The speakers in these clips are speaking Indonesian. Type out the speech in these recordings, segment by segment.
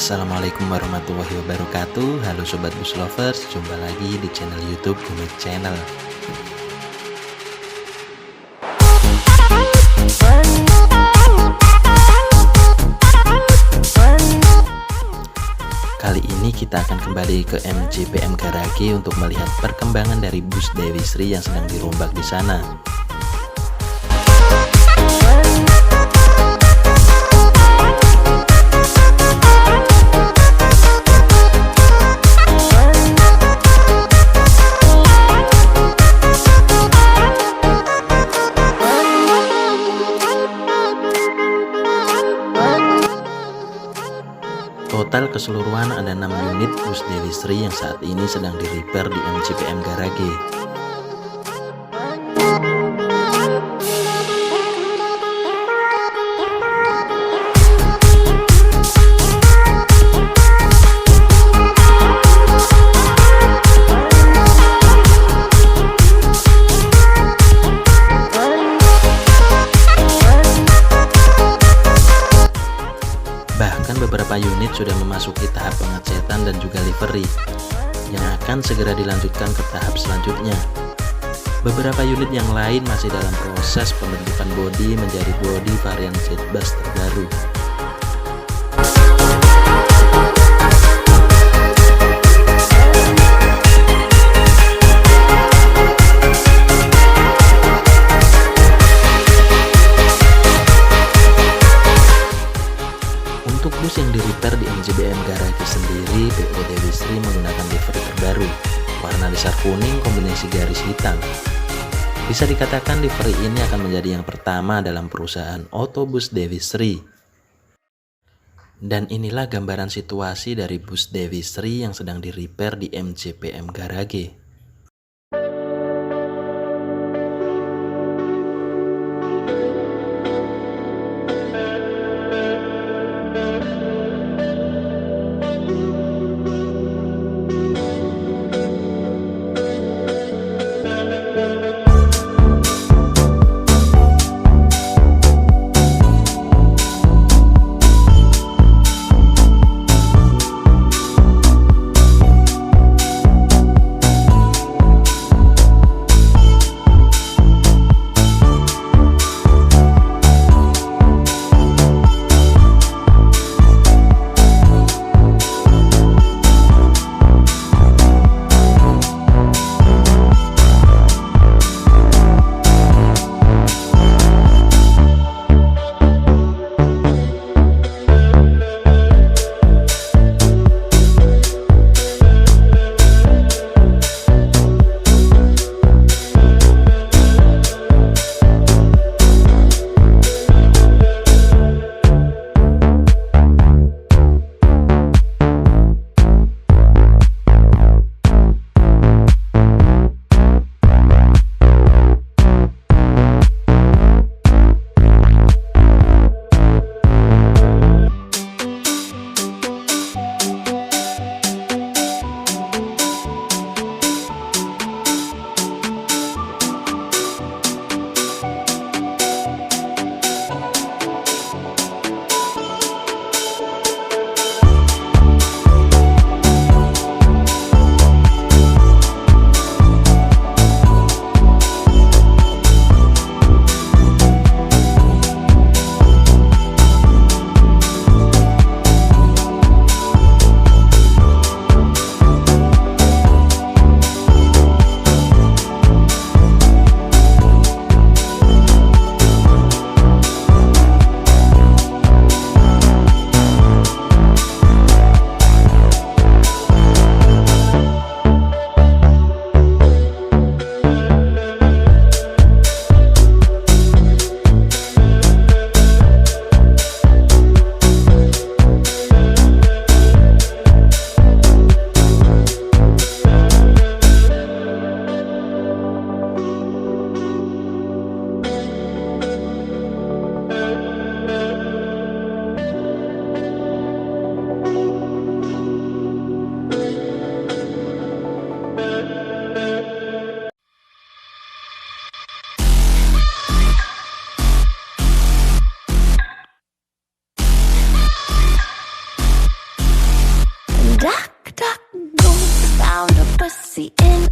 Assalamualaikum warahmatullahi wabarakatuh. Halo sobat bus lovers, jumpa lagi di channel YouTube Unik Channel. Kali ini kita akan kembali ke MJPM Garage untuk melihat perkembangan dari bus Dewi Sri yang sedang dirombak di sana. Total keseluruhan ada 6 unit bus Dewi Sri yang saat ini sedang di-repair di MJPM Garage. Beberapa unit sudah memasuki tahap pengecetan dan juga livery yang akan segera dilanjutkan ke tahap selanjutnya. Beberapa unit yang lain masih dalam proses pembentukan bodi menjadi bodi varian Z-Bus terbaru. Untuk bus yang di-repair di MJPM Garage sendiri, PO Dewi Sri menggunakan livery terbaru, warna dasar kuning kombinasi garis hitam. Bisa dikatakan livery ini akan menjadi yang pertama dalam perusahaan otobus Dewi Sri. Dan inilah gambaran situasi dari bus Dewi Sri yang sedang di-repair di MJPM Garage.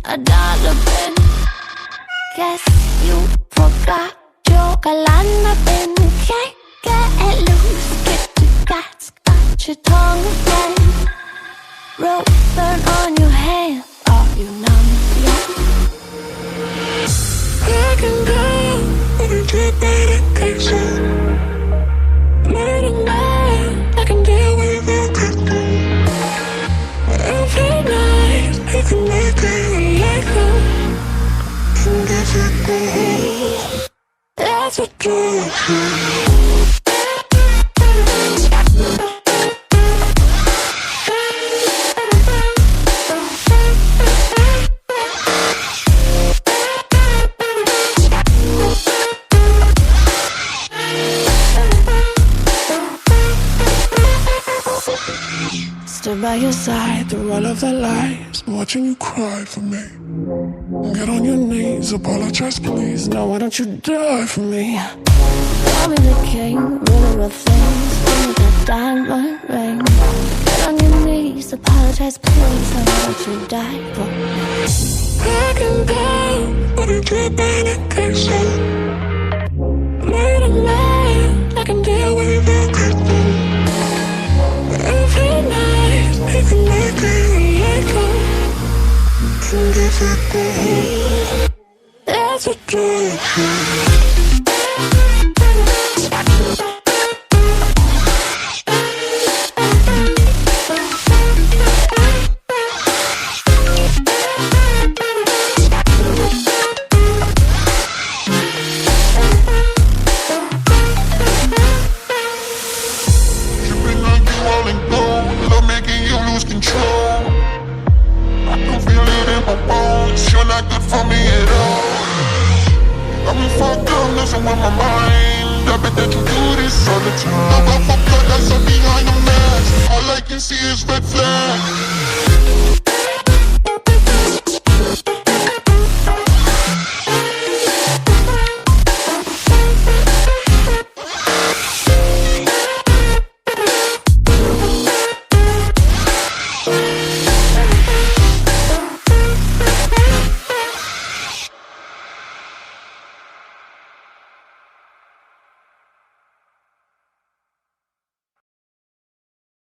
a dollar bin. Guess you forgot your galana bin. Can't get loose, get your guts, got your tongue again. Rope burn on your hand, are you numb yet? I can go into medication. Late at night, I can deal with everything. Every night, I can make it illegal. And if it goes, that's what you do. Stood by your side through all of the lies, watching you cry for me. Get on your knees, apologize please. No, why don't you die for me? Call me the king, ruler of things. Give me that diamond ring. Get on your knees, apologize please. No, why don't you die for me? I can go, but it's your medication. Late at night, I can deal with everything. Every night, I can make it illegal. And if it goes, that's what you do.